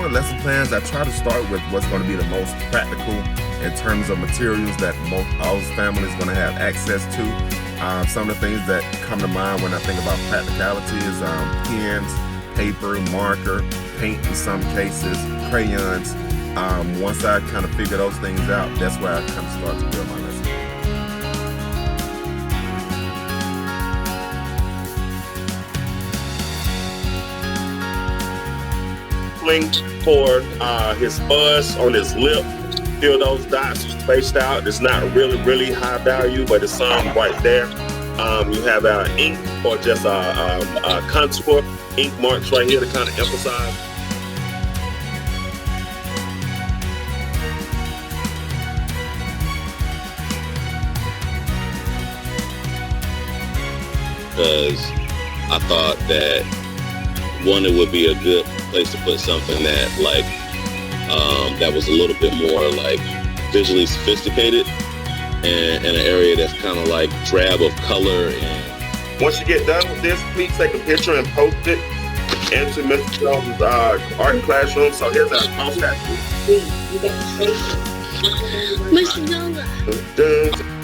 of lesson plans, I try to start with what's going to be the most practical in terms of materials that all families going to have access to. Some of the things that come to mind when I think about practicality is pens, paper, marker, paint in some cases, crayons. Once I kind of figure those things out, that's where I kind of start to build my lesson. For his buzz on his lip, feel those dots spaced out. It's not really high value, but it's some right there. You have ink or just a contour ink marks right here to kind of emphasize. Because I thought that one, it would be a good place to put something that that was a little bit more like visually sophisticated and in an area that's kind of like drab of color. And once you get done with this, please take a picture and post it into Mr. Jones' art classroom. So here's our contact. Mr. Jones.